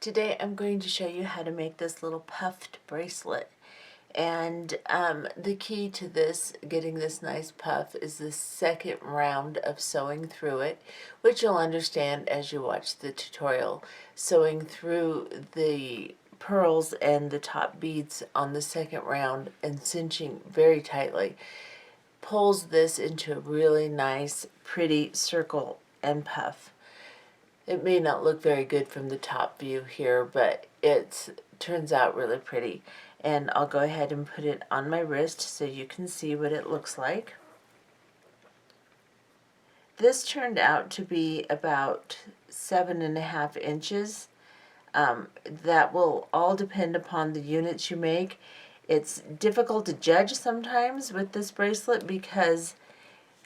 Today I'm going to show you how to make this little puffed bracelet. And the key to this, getting this nice puff, is the second round of sewing through it, which you'll understand as you watch the tutorial. Sewing through the pearls and the top beads on the second round and cinching very tightly pulls this into a really nice, pretty circle and puff. It may not look very good from the top view here, but it turns out really pretty. And I'll go ahead and put it on my wrist so you can see what it looks like. This turned out to be about 7.5 inches. That will all depend upon the units you make. It's difficult to judge sometimes with this bracelet because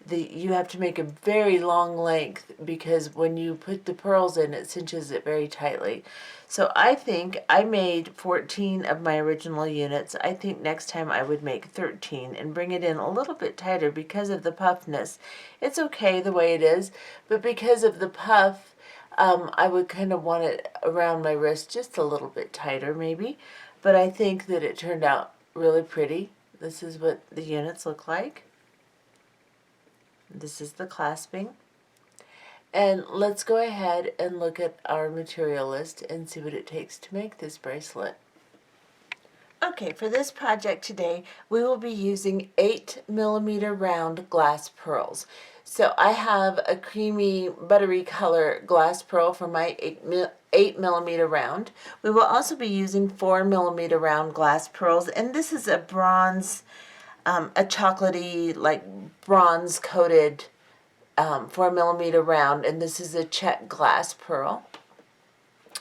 you have to make a very long length, because when you put the pearls in, it cinches it very tightly. So I think I made 14 of my original units. I think next time I would make 13 and bring it in a little bit tighter because of the puffness. It's okay the way it is, but because of the puff, I would kind of want it around my wrist just a little bit tighter maybe. But I think that it turned out really pretty. This is what the units look like. This is the clasping. And let's go ahead and look at our material list and see what it takes to make this bracelet. Okay, for this project today, we will be using 8mm round glass pearls. So I have a creamy, buttery color glass pearl for my 8mm round. We will also be using 4mm round glass pearls, and this is a bronze, a chocolatey, like bronze coated 4mm round, and this is a check glass pearl.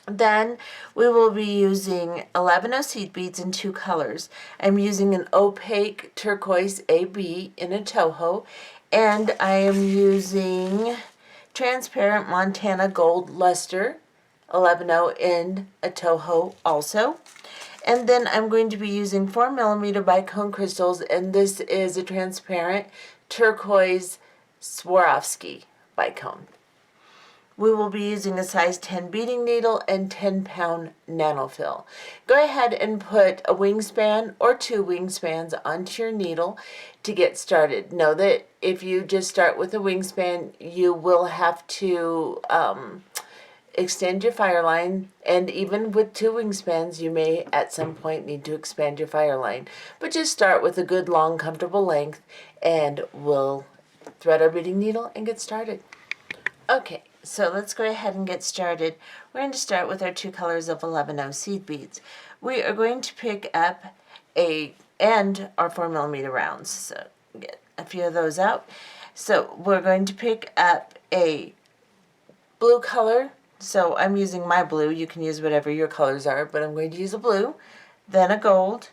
Then we will be using 11 seed beads in 2 colors. I'm using an opaque turquoise AB in a Toho, and I am using transparent Montana gold luster 11 in a Toho also. And then I'm going to be using 4mm bicone crystals, and this is a transparent turquoise Swarovski bicone. We will be using a size 10 beading needle and 10-pound nanofill. Go ahead and put a wingspan or 2 wingspans onto your needle to get started. Know that if you just start with a wingspan, you will have to extend your fire line, and even with 2 wingspans you may at some point need to expand your fire line, but just start with a good long comfortable length and we'll thread our beading needle and get started. Okay, so let's go ahead and get started. We're going to start with our 2 colors of 11 seed beads. We are going to pick up our 4mm rounds, so get a few of those out. So we're going to pick up a blue color. So I'm using my blue. You can use whatever your colors are, but I'm going to use a blue, then a gold,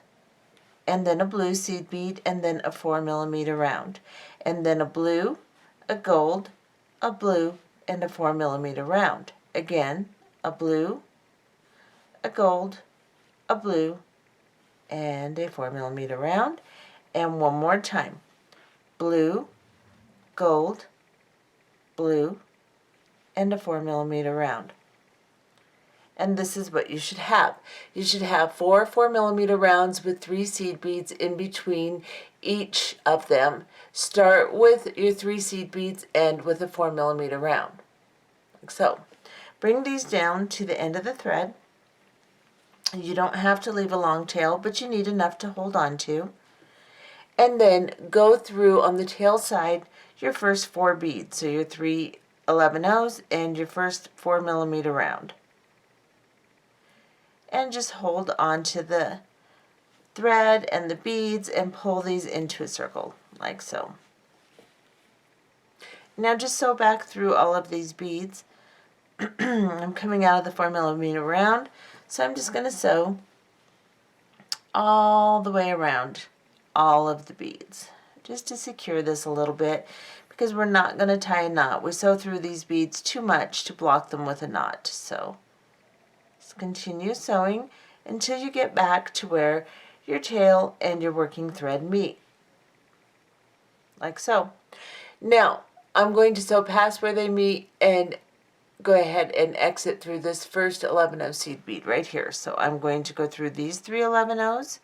and then a blue seed bead, and then a 4mm round, and then a blue, a gold, a blue, and a 4mm round. Again, a blue, a gold, a blue, and a 4mm round. And one more time. Blue, gold, blue, and a 4mm round. And this is what you should have. You should have 4 4mm rounds with 3 seed beads in between each of them. Start with your 3 seed beads and with a 4mm round, like so. Bring these down to the end of the thread. You don't have to leave a long tail, but you need enough to hold on to. And then go through on the tail side your first 4 beads, so your 3 11-0s and your first 4mm round. And just hold on to the thread and the beads and pull these into a circle, like so. Now just sew back through all of these beads. I'm coming out of the 4mm round, so I'm just going to sew all the way around all of the beads, just to secure this a little bit, because we're not going to tie a knot. We sew through these beads too much to block them with a knot. So just continue sewing until you get back to where your tail and your working thread meet, like so. Now I'm going to sew past where they meet, and go ahead and exit through this first 11-0 seed bead right here. So I'm going to go through these 3 11-0s,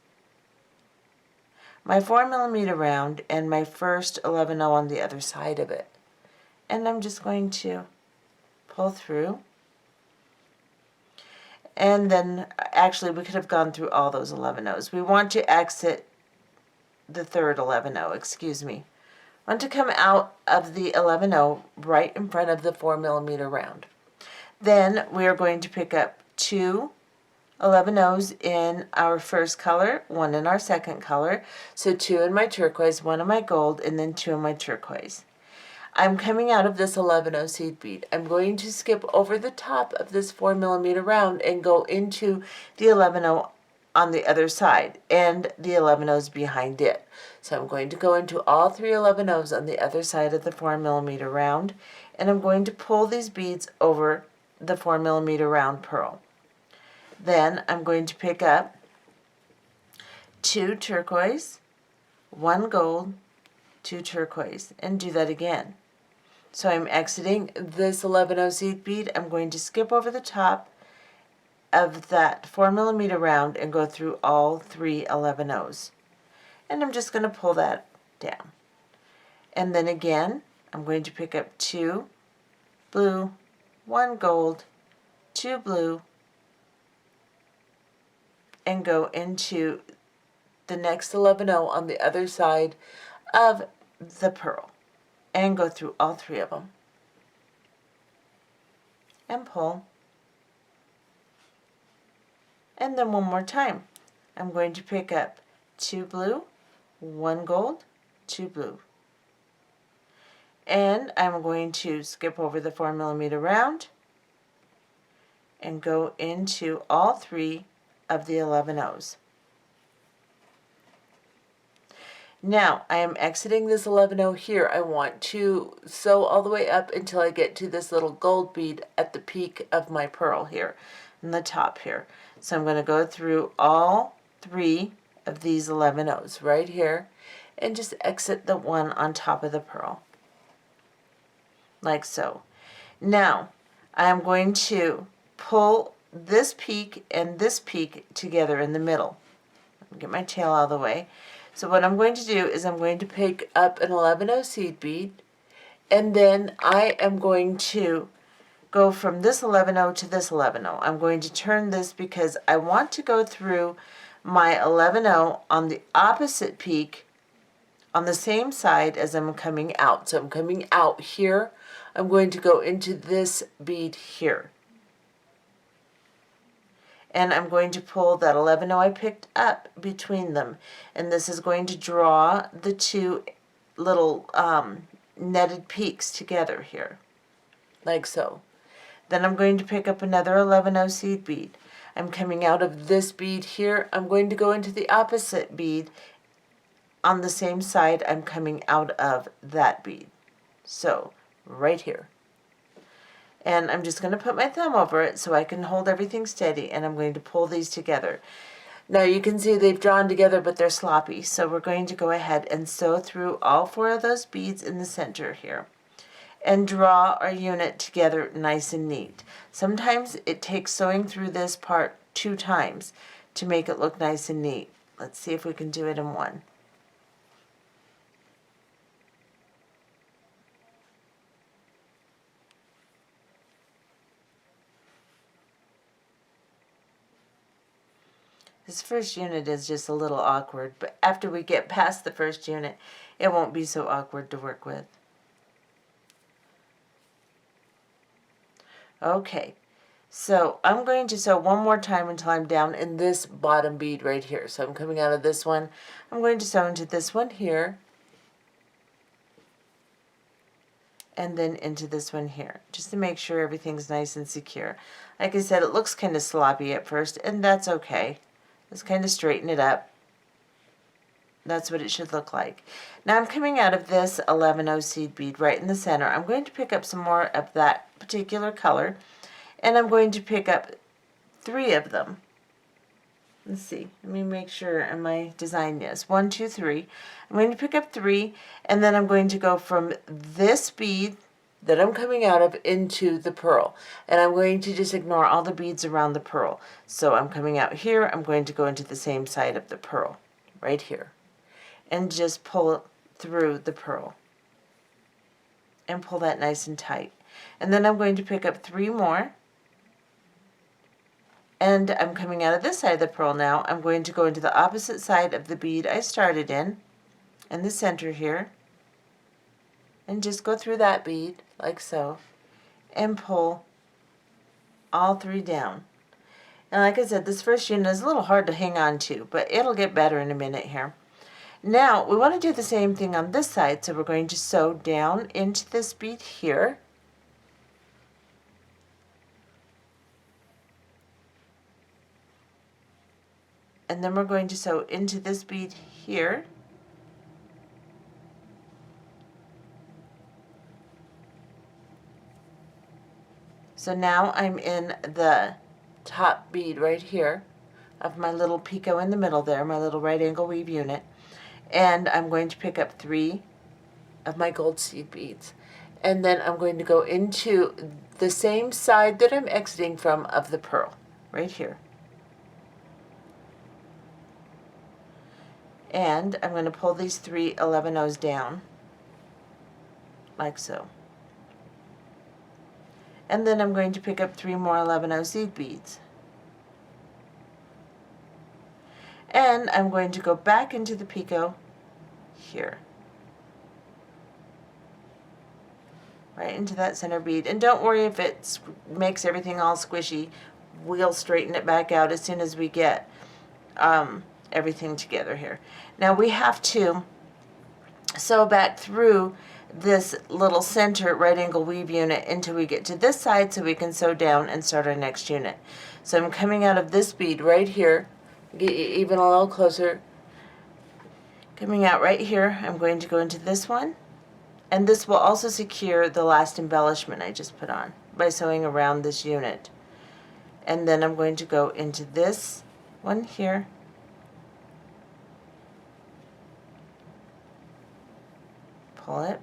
my 4mm round, and my first 11-0 on the other side of it. And I'm just going to pull through. And then, actually, we could have gone through all those 11-0s. We want to exit the third 11-0, excuse me. I want to come out of the 11-0 right in front of the 4mm round. Then we are going to pick up 2 11-0s in our first color, 1 in our second color. So 2 in my turquoise, 1 in my gold, and then 2 in my turquoise. I'm coming out of this 11-0 seed bead. I'm going to skip over the top of this 4mm round and go into the 11-0 on the other side and the 11-0s behind it. So I'm going to go into all 3 11-0s on the other side of the 4mm round, and I'm going to pull these beads over the 4mm round pearl. Then I'm going to pick up 2 turquoise, 1 gold, 2 turquoise, and do that again. So I'm exiting this 11-0 seed bead. I'm going to skip over the top of that 4mm round and go through all 3 11-0s. And I'm just going to pull that down. And then again, I'm going to pick up 2 blue, 1 gold, 2 blue, and go into the next 11-0 on the other side of the pearl and go through all 3 of them and pull. And then one more time, I'm going to pick up 2 blue, 1 gold, 2 blue. And I'm going to skip over the 4mm round and go into all 3 of the 11-0s. Now I am exiting this 11-0 here. I want to sew all the way up until I get to this little gold bead at the peak of my pearl here in the top here. So I'm going to go through all 3 of these 11-0s right here and just exit the one on top of the pearl like so. Now I am going to pull this peak and this peak together in the middle. Get my tail out of the way. So what I'm going to do is I'm going to pick up an 11-0 seed bead, and then I am going to go from this 11-0 to this 11-0. I'm going to turn this because I want to go through my 11-0 on the opposite peak on the same side as I'm coming out. So I'm coming out here. I'm going to go into this bead here. And I'm going to pull that 11-0 I picked up between them. And this is going to draw the 2 little netted peaks together here, like so. Then I'm going to pick up another 11-0 seed bead. I'm coming out of this bead here. I'm going to go into the opposite bead on the same side I'm coming out of that bead. So, right here. And I'm just going to put my thumb over it so I can hold everything steady, and I'm going to pull these together. Now you can see they've drawn together, but they're sloppy. So we're going to go ahead and sew through all 4 of those beads in the center here and draw our unit together nice and neat. Sometimes it takes sewing through this part 2 times to make it look nice and neat. Let's see if we can do it in one. This first unit is just a little awkward, but after we get past the first unit, it won't be so awkward to work with. Okay, so I'm going to sew one more time until I'm down in this bottom bead right here. So I'm coming out of this one. I'm going to sew into this one here, and then into this one here, just to make sure everything's nice and secure. Like I said, it looks kind of sloppy at first, and that's okay. Let's kind of straighten it up. That's what it should look like. Now I'm coming out of this 11-0 seed bead right in the center. I'm going to pick up some more of that particular color, and I'm going to pick up 3 of them. Let's see, let me make sure in my design, yes, 1, 2, 3. I'm going to pick up 3, and then I'm going to go from this bead, that I'm coming out of into the purl. And I'm going to just ignore all the beads around the purl. So I'm coming out here, I'm going to go into the same side of the purl, right here. And just pull it through the purl. And pull that nice and tight. And then I'm going to pick up 3 more. And I'm coming out of this side of the purl now. I'm going to go into the opposite side of the bead I started in the center here. And just go through that bead, like so, and pull all 3 down. And like I said, this first unit is a little hard to hang on to, but it'll get better in a minute here. Now, we want to do the same thing on this side, so we're going to sew down into this bead here. And then we're going to sew into this bead here. So now I'm in the top bead right here of my little picot in the middle there, my little right angle weave unit. And I'm going to pick up 3 of my gold seed beads. And then I'm going to go into the same side that I'm exiting from of the purl, right here. And I'm going to pull these 3 11-0s down, like so. And then I'm going to pick up 3 more 11-0 seed beads. And I'm going to go back into the picot here. Right into that center bead. And don't worry if it makes everything all squishy. We'll straighten it back out as soon as we get everything together here. Now we have to sew back through this little center right angle weave unit until we get to this side so we can sew down and start our next unit. So I'm coming out of this bead right here, get even a little closer, coming out right here. I'm going to go into this one, and this will also secure the last embellishment I just put on by sewing around this unit. And then I'm going to go into this one here, pull it.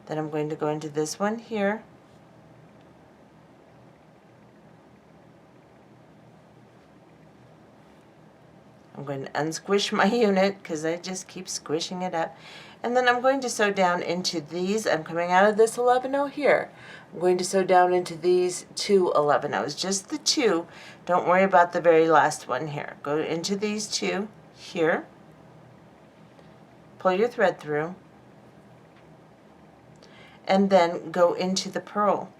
Then I'm going to go into this one here. I'm going to unsquish my unit because I just keep squishing it up. And then I'm going to sew down into these. I'm coming out of this 11-0 here. I'm going to sew down into these 2 11-0s, just the 2. Don't worry about the very last one here. Go into these 2 here. Pull your thread through. And then go into the purl,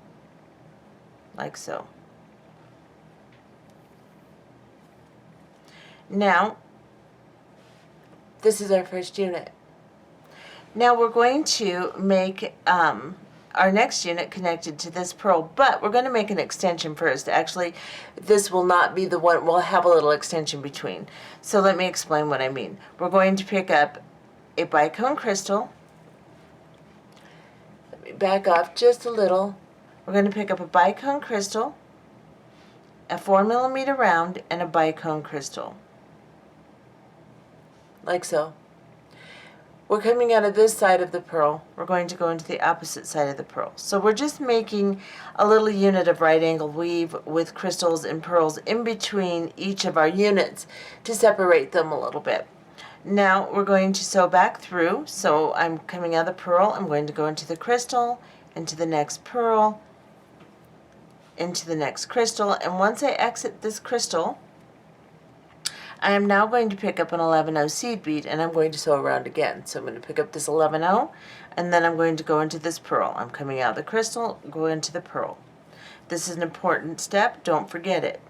like so. Now, this is our first unit. Now we're going to make our next unit connected to this purl, but we're going to make an extension first. Actually, this will not be the one, we'll have a little extension between. So let me explain what I mean. We're going to pick up a bicone crystal. Back off just a little. We're going to pick up a bicone crystal, a 4mm round, and a bicone crystal, like so. We're coming out of this side of the purl. We're going to go into the opposite side of the purl. So we're just making a little unit of right angle weave with crystals and pearls in between each of our units to separate them a little bit. Now we're going to sew back through. So I'm coming out of the purl, I'm going to go into the crystal, into the next purl, into the next crystal, and once I exit this crystal, I am now going to pick up an 11-0 seed bead, and I'm going to sew around again. So I'm going to pick up this 11-0, and then I'm going to go into this purl. I'm coming out of the crystal, go into the purl. This is an important step, don't forget it.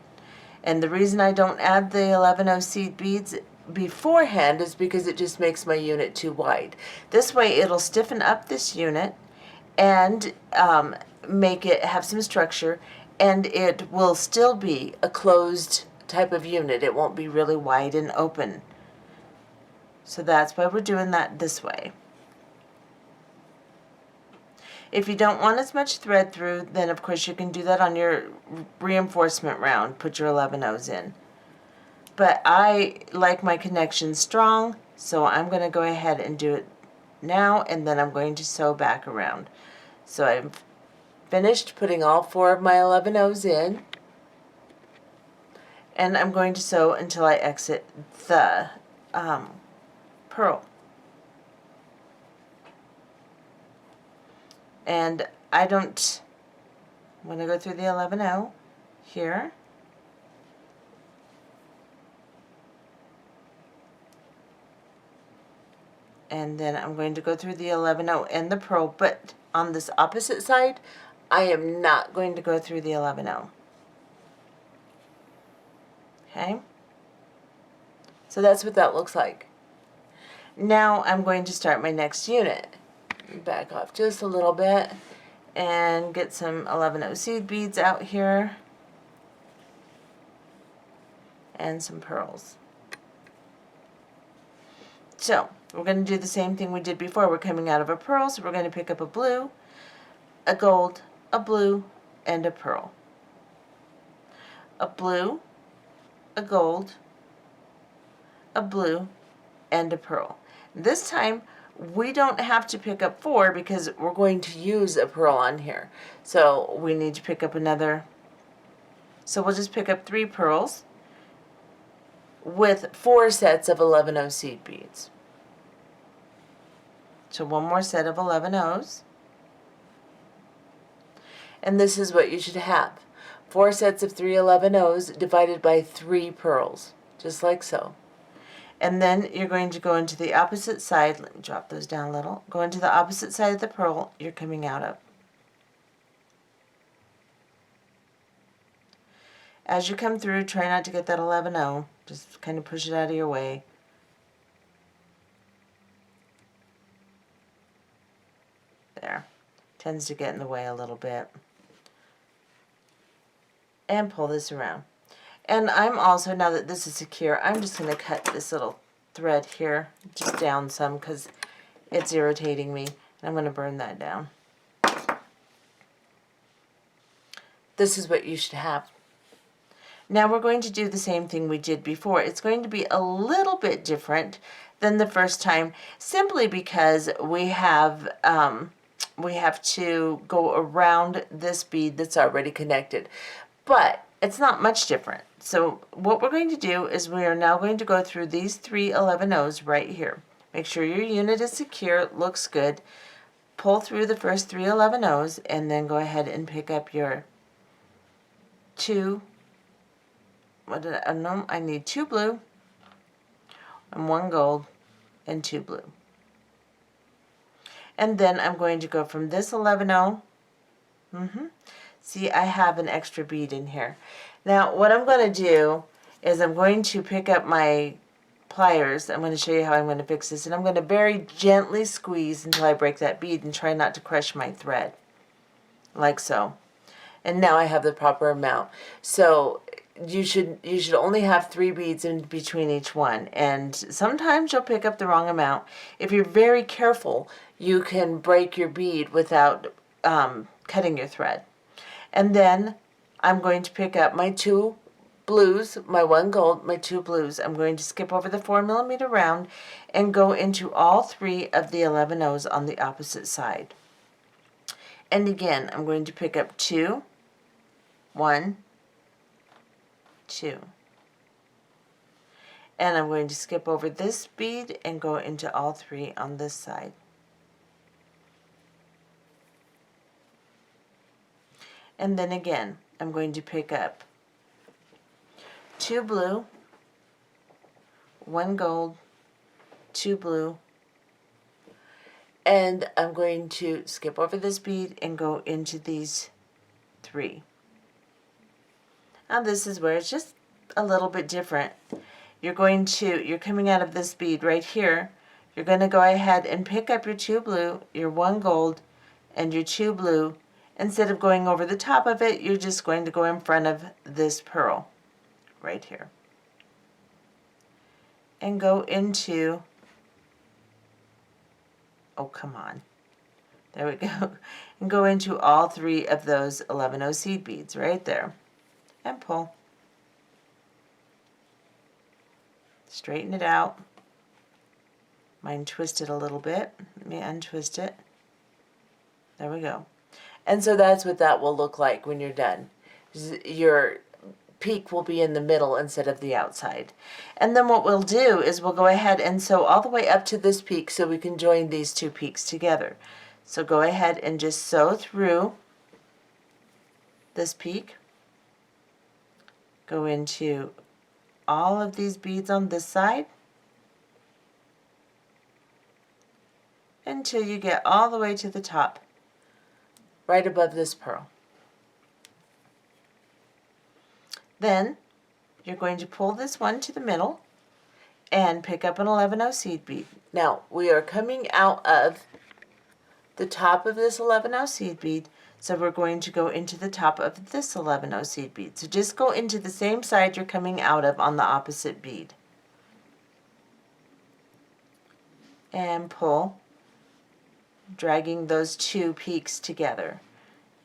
And the reason I don't add the 11-0 seed beads beforehand is because it just makes my unit too wide. This way it'll stiffen up this unit and make it have some structure, and it will still be a closed type of unit. It won't be really wide and open. So that's why we're doing that this way. If you don't want as much thread through, then of course you can do that on your reinforcement round. Put your 11-0s in. But I like my connection strong, so I'm going to go ahead and do it now, and then I'm going to sew back around. So I'm finished putting all 4 of my 11 O's in, and I'm going to sew until I exit the pearl. And I'm going to go through the 11 O here, and then I'm going to go through the 11 O and the pearl, but on this opposite side I am not going to go through the 11 O. Okay, so that's what that looks like. Now I'm going to start my next unit. Back off just a little bit and get some 11 O seed beads out here and some pearls. So we're going to do the same thing we did before. We're coming out of a pearl, so we're going to pick up a blue, a gold, a blue, and a pearl. A blue, a gold, a blue, and a pearl. This time we don't have to pick up 4 because we're going to use a pearl on here. So we need to pick up another. So we'll just pick up 3 pearls with 4 sets of 11 O seed beads. So one more set of 11 O's. And this is what you should have. 4 sets of 3 11 O's divided by 3 pearls, just like so. And then you're going to go into the opposite side. Let me drop those down a little. Go into the opposite side of the pearl you're coming out of. As you come through, try not to get that 11 O. Just kind of push it out of your way. There. Tends to get in the way a little bit. And pull this around. And I'm also, now that this is secure, I'm just going to cut this little thread here just down some because it's irritating me. I'm going to burn that down. This is what you should have. Now we're going to do the same thing we did before. It's going to be a little bit different than the first time, simply because we have to go around this bead that's already connected. But it's not much different. So what we're going to do is we are now going to go through these 3 11 O's right here. Make sure your unit is secure, looks good. Pull through the first 3 11 O's and then go ahead and pick up your 2. I need 2 blue and 1 gold and 2 blue. And then I'm going to go from this 11 O. See, I have an extra bead in here. Now, what I'm going to do is I'm going to pick up my pliers. I'm going to show you how I'm going to fix this. And I'm going to very gently squeeze until I break that bead and try not to crush my thread. Like so. And now I have the proper amount. So you should only have 3 beads in between each one. And sometimes you'll pick up the wrong amount. If you're very careful, you can break your bead without cutting your thread. And then I'm going to pick up my 2 blues, my 1 gold, my 2 blues. I'm going to skip over the 4mm round and go into all 3 of the 11 O's on the opposite side. And again, I'm going to pick up 2, 1, 2. And I'm going to skip over this bead and go into all 3 on this side. And then again, I'm going to pick up 2 blue, 1 gold, 2 blue, and I'm going to skip over this bead and go into these 3. Now this is where it's just a little bit different. You're coming out of this bead right here. You're going to go ahead and pick up your 2 blue, your 1 gold, and your 2 blue. Instead of going over the top of it, you're just going to go in front of this pearl right here. And go into, oh come on, there we go, and go into all 3 of those 11 O seed beads right there. And pull. Straighten it out. Mine twisted a little bit. Let me untwist it. There we go. And so that's what that will look like when you're done. Your peak will be in the middle instead of the outside. And then what we'll do is we'll go ahead and sew all the way up to this peak so we can join these two peaks together. So go ahead and just sew through this peak. Go into all of these beads on this side until you get all the way to the top, right above this pearl. Then you're going to pull this one to the middle and pick up an 11-0 seed bead. Now we are coming out of the top of this 11-0 seed bead, so we're going to go into the top of this 11-0 seed bead. So just go into the same side you're coming out of on the opposite bead. And pull, dragging those two peaks together.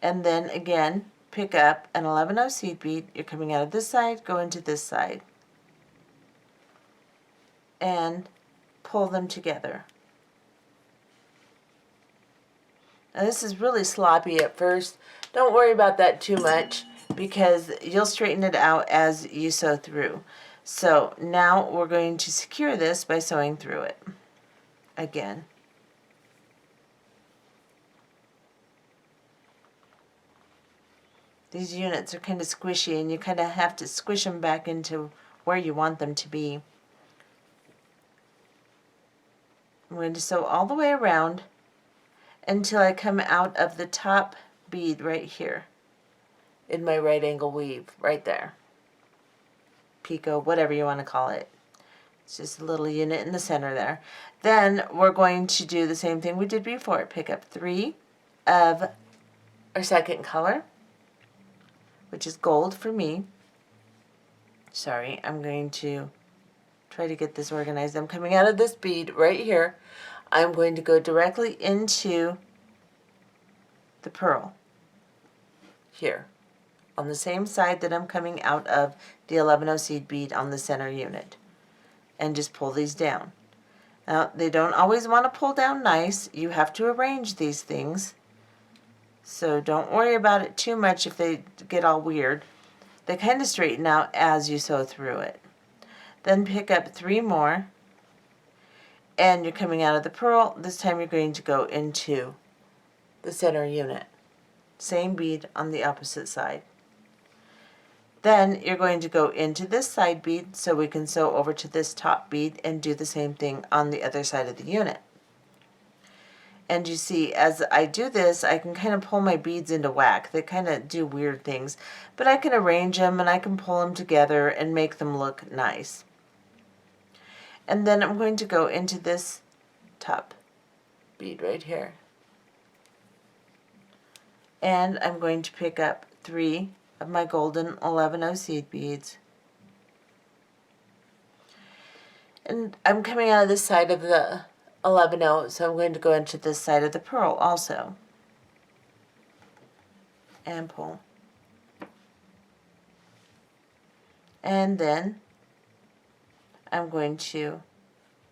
And then again, pick up an 11-0 seed bead. You're coming out of this side, go into this side. And pull them together. Now this is really sloppy at first. Don't worry about that too much because you'll straighten it out as you sew through. So now we're going to secure this by sewing through it again. These units are kind of squishy and you kind of have to squish them back into where you want them to be. I'm going to sew all the way around until I come out of the top bead right here in my right angle weave, right there. Picot, whatever you want to call it. It's just a little unit in the center there. Then we're going to do the same thing we did before. Pick up 3 of our second color, which is gold for me. Sorry, I'm going to try to get this organized. I'm coming out of this bead right here. I'm going to go directly into the pearl here on the same side that I'm coming out of the 11-0 seed bead on the center unit, and just pull these down. Now they don't always want to pull down nice. You have to arrange these things, so don't worry about it too much if they get all weird. They kind of straighten out as you sew through it. Then pick up 3 more, and you're coming out of the pearl. This time you're going to go into the center unit. Same bead on the opposite side. Then you're going to go into this side bead so we can sew over to this top bead and do the same thing on the other side of the unit. And you see, as I do this, I can kind of pull my beads into whack. They kind of do weird things, but I can arrange them and I can pull them together and make them look nice. And then I'm going to go into this top bead right here. And I'm going to pick up 3 of my golden 11-0 seed beads. And I'm coming out of this side of the 11-0, so I'm going to go into this side of the pearl also. And pull. And then I'm going to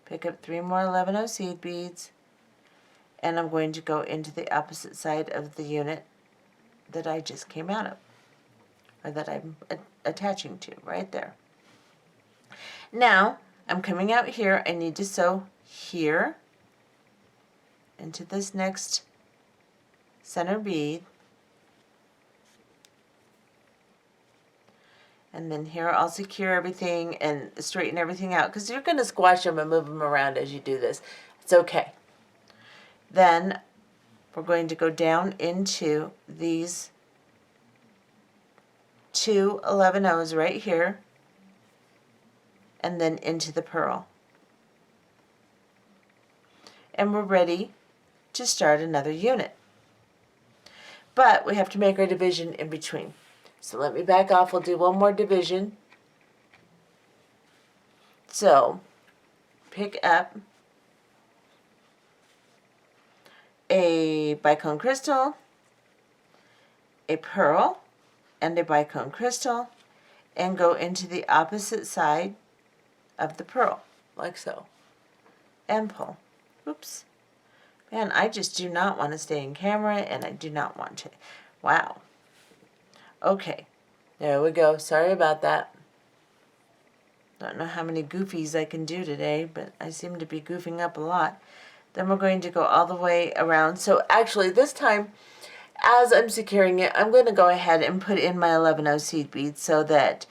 pick up 3 more 11-0 seed beads, and I'm going to go into the opposite side of the unit that I just came out of, or that I'm attaching to right there. Now I'm coming out here. I need to sew here into this next center bead, and then here I'll secure everything and straighten everything out because you're going to squash them and move them around as you do this. It's okay. Then we're going to go down into these 2 11-0s right here, and then into the pearl. And we're ready to start another unit. But we have to make our division in between. So let me back off. We'll do one more division. So pick up a bicone crystal, a pearl, and a bicone crystal, and go into the opposite side of the pearl, like so, and pull. Oops. And I just do not want to stay in camera, and I do not want to. Wow. Okay, there we go. Sorry about that. Don't know how many goofies I can do today, but I seem to be goofing up a lot. Then we're going to go all the way around. So actually this time, as I'm securing it, I'm going to go ahead and put in my 11/0 seed beads so that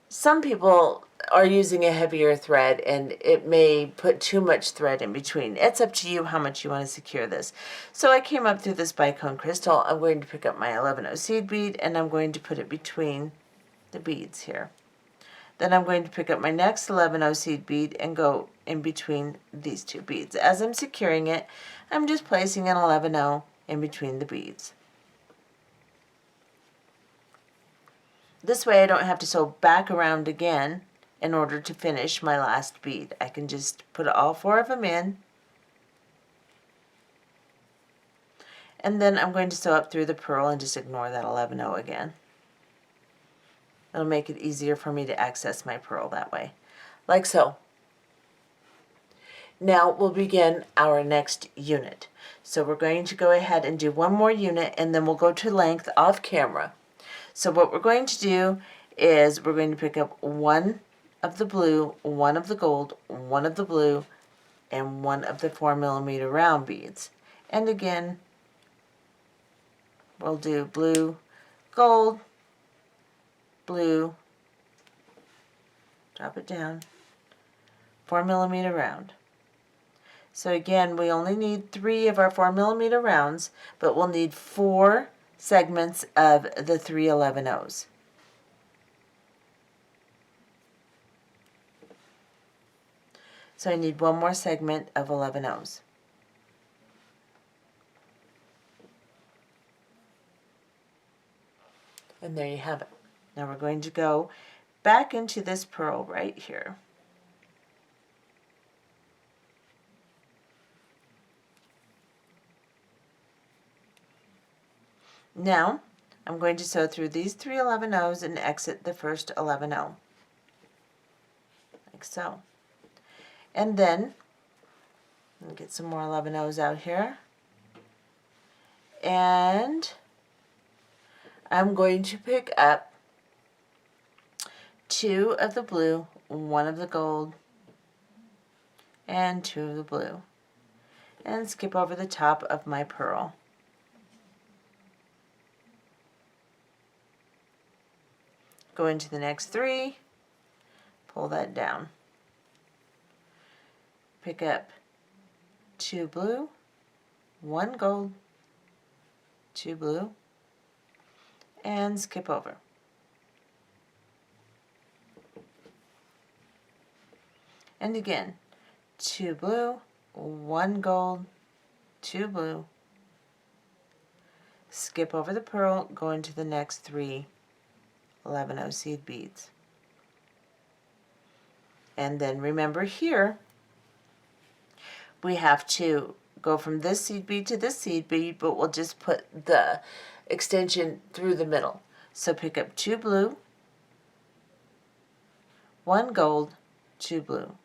some people are using a heavier thread and it may put too much thread in between. It's up to you how much you want to secure this. So I came up through this bicone crystal. I'm going to pick up my 11/0 seed bead and I'm going to put it between the beads here. Then I'm going to pick up my next 11/0 seed bead and go in between these two beads. As I'm securing it, I'm just placing an 11/0 in between the beads. This way I don't have to sew back around again in order to finish my last bead. I can just put all 4 of them in, and then I'm going to sew up through the purl and just ignore that 11/0 again. It'll make it easier for me to access my purl that way, like so. Now we'll begin our next unit. So we're going to go ahead and do one more unit, and then we'll go to length off camera. So what we're going to do is we're going to pick up 1 of the blue, 1 of the gold, 1 of the blue, and 1 of the 4mm round beads. And again, we'll do blue, gold, blue, drop it down, 4mm round. So again, we only need 3 of our 4mm rounds, but we'll need 4 segments of the 3 11/0s. So I need 1 more segment of 11/0s. And there you have it. Now we're going to go back into this purl right here. Now I'm going to sew through these 3 11/0s and exit the first 11/0, like so. And then I'll get some more 11/0s out here, and I'm going to pick up 2 of the blue, 1 of the gold, and 2 of the blue, and skip over the top of my purl. Go into the next 3, pull that down. Pick up 2 blue, 1 gold, 2 blue, and skip over. And again, 2 blue, 1 gold, 2 blue, skip over the purl, go into the next 3 11/0 seed beads. And then remember here, we have to go from this seed bead to this seed bead, but we'll just put the extension through the middle. So pick up 2 blue, 1 gold, 2 blue.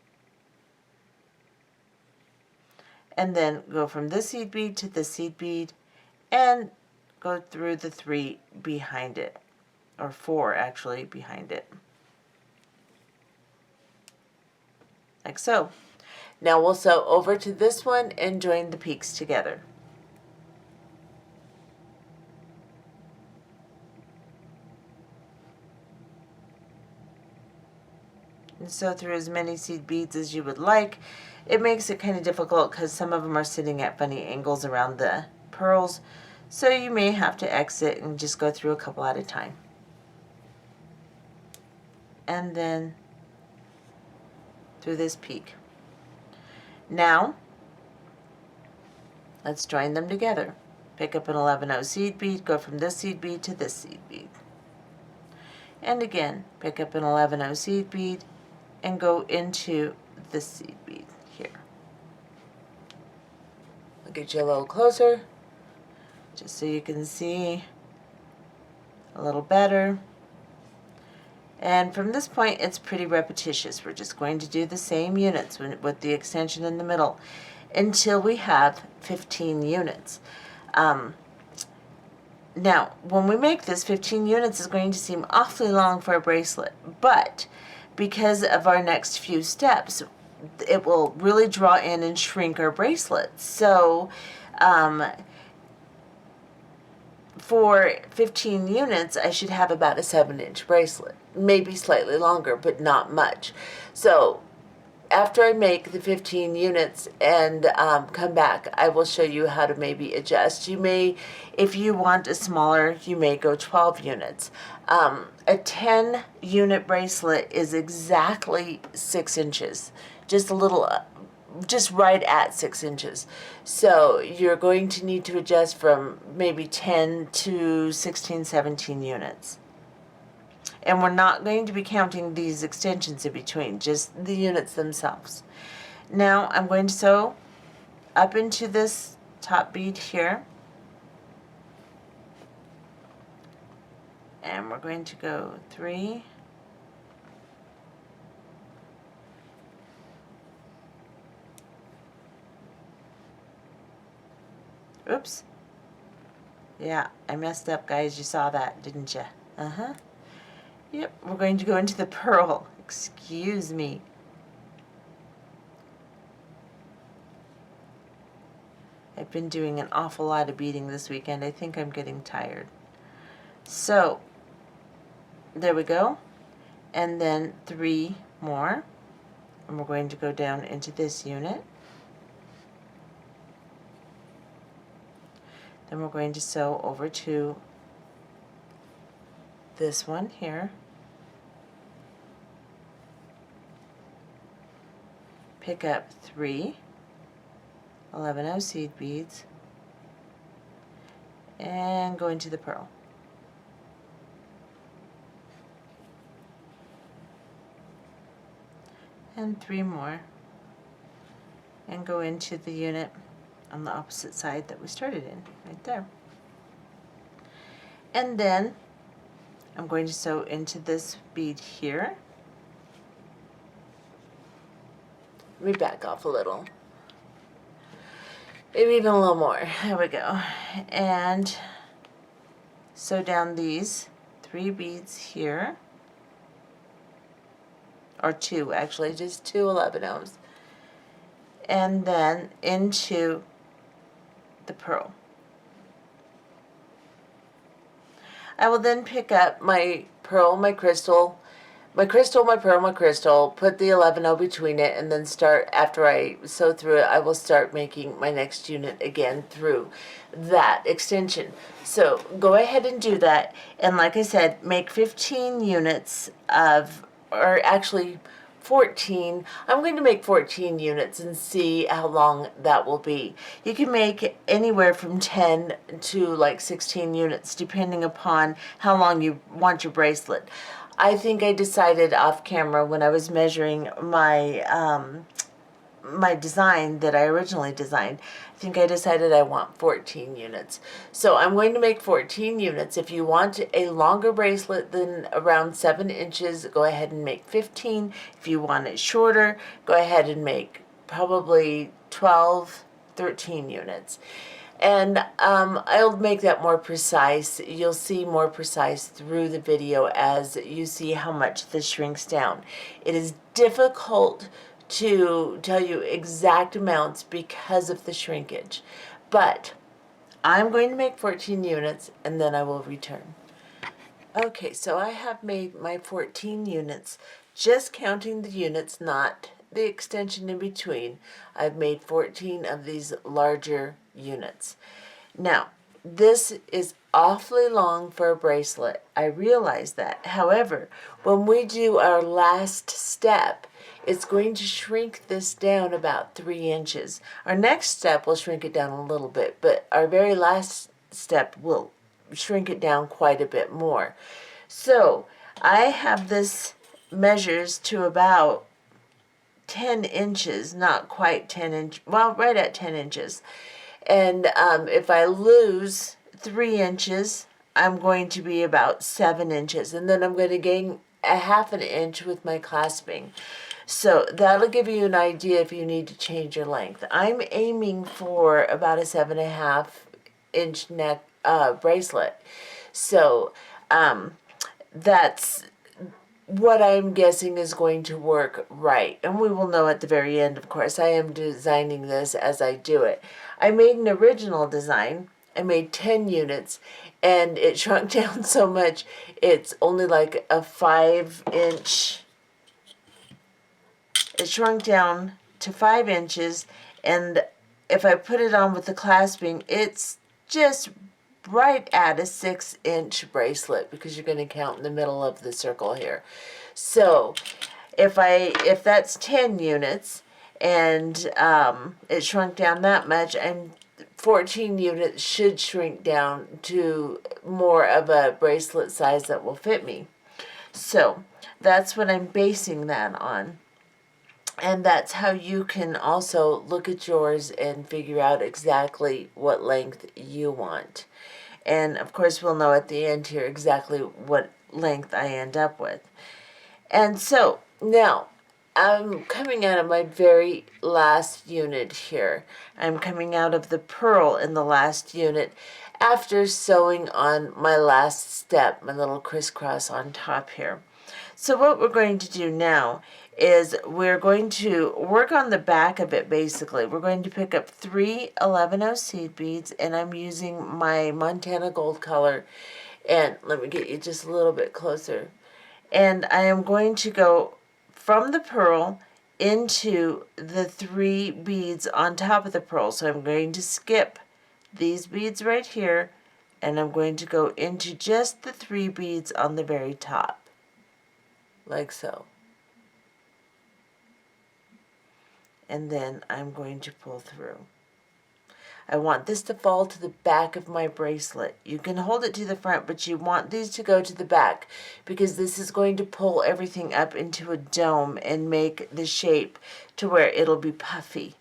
And then go from this seed bead to this seed bead and go through the 3 behind it, or 4 actually behind it, like so. Now we'll sew over to this one and join the peaks together. And sew through as many seed beads as you would like. It makes it kind of difficult because some of them are sitting at funny angles around the purls, so you may have to exit and just go through a couple at a time. And then through this peak. Now let's join them together. Pick up an 11/0 seed bead, go from this seed bead to this seed bead. And again, pick up an 11/0 seed bead and go into this seed bead here. I'll get you a little closer just so you can see a little better. And from this point, it's pretty repetitious. We're just going to do the same units with the extension in the middle. until we have 15 units. Now, when we make this, 15 units is going to seem awfully long for a bracelet, but because of our next few steps, it will really draw in and shrink our bracelet. So, for 15 units, I should have about a 7-inch bracelet. Maybe slightly longer, but not much. So, after I make the 15 units and come back, I will show you how to maybe adjust. You may, if you want a smaller, you may go 12 units. A 10 unit bracelet is exactly 6 inches, just a little, just right at 6 inches. So you're going to need to adjust from maybe 10 to 16, 17 units. And we're not going to be counting these extensions in between, just the units themselves. Now I'm going to sew up into this top bead here. And we're going to go 3, oops. Yeah, I messed up, guys. You saw that, didn't you? Uh-huh. Yep, we're going to go into the purl. Excuse me. I've been doing an awful lot of beading this weekend. I think I'm getting tired. So, there we go. And then 3 more. And we're going to go down into this unit. Then we're going to sew over to this one here. Pick up 3 11-0 seed beads and go into the purl. And 3 more and go into the unit on the opposite side that we started in, right there. And then I'm going to sew into this bead here. Let me back off a little. Maybe even a little more. There we go. And sew down these 3 beads here. Or 2, actually, just 2 11-ohs. And then into the purl. I will then pick up my pearl, my crystal, my crystal, my pearl, my crystal, put the 11-0 between it, and then start, after I sew through it, I will start making my next unit again through that extension. So go ahead and do that, and like I said, make 15 units of, or actually 14. I'm going to make 14 units and see how long that will be. You can make anywhere from 10 to like 16 units depending upon how long you want your bracelet. I think I decided off camera when I was measuring my my design that I originally designed, I think I decided I want 14 units. So I'm going to make 14 units. If you want a longer bracelet than around 7 inches, go ahead and make 15. If you want it shorter, go ahead and make probably 12, 13 units. And I'll make that more precise. You'll see more precise through the video as you see how much this shrinks down. It is difficult to tell you exact amounts because of the shrinkage. But I'm going to make 14 units and then I will return. Okay, so I have made my 14 units, just counting the units, not the extension in between. I've made 14 of these larger units. Now, this is awfully long for a bracelet. I realize that. However, when we do our last step, it's going to shrink this down about 3 inches. Our next step will shrink it down a little bit, but our very last step will shrink it down quite a bit more. So I have this measures to about 10 inches, not quite 10 inches, well, right at 10 inches. And if I lose 3 inches, I'm going to be about 7 inches. And then I'm going to gain a half an inch with my clasping. So that'll give you an idea if you need to change your length. I'm aiming for about a 7.5 inch neck bracelet. So that's what I'm guessing is going to work right. And we will know at the very end, of course. I am designing this as I do it. I made an original design. I made 10 units and it shrunk down so much it's only like a 5 inch. It shrunk down to 5 inches, and if I put it on with the clasping, it's just right at a 6-inch bracelet because you're going to count in the middle of the circle here. So if that's 10 units and it shrunk down that much, 14 units should shrink down to more of a bracelet size that will fit me. So that's what I'm basing that on. And that's how you can also look at yours and figure out exactly what length you want. And of course, we'll know at the end here exactly what length I end up with. And so now I'm coming out of my very last unit here. I'm coming out of the purl in the last unit after sewing on my last step, my little crisscross on top here. So what we're going to do now is we're going to work on the back of it basically. We're going to pick up 3 11-0 seed beads, and I'm using my Montana Gold color. And let me get you just a little bit closer. And I am going to go from the purl into the 3 beads on top of the purl. So I'm going to skip these beads right here, and I'm going to go into just the 3 beads on the very top, like so. And then I'm going to pull through. I want this to fall to the back of my bracelet. You can hold it to the front, but you want these to go to the back because this is going to pull everything up into a dome and make the shape to where it'll be puffy.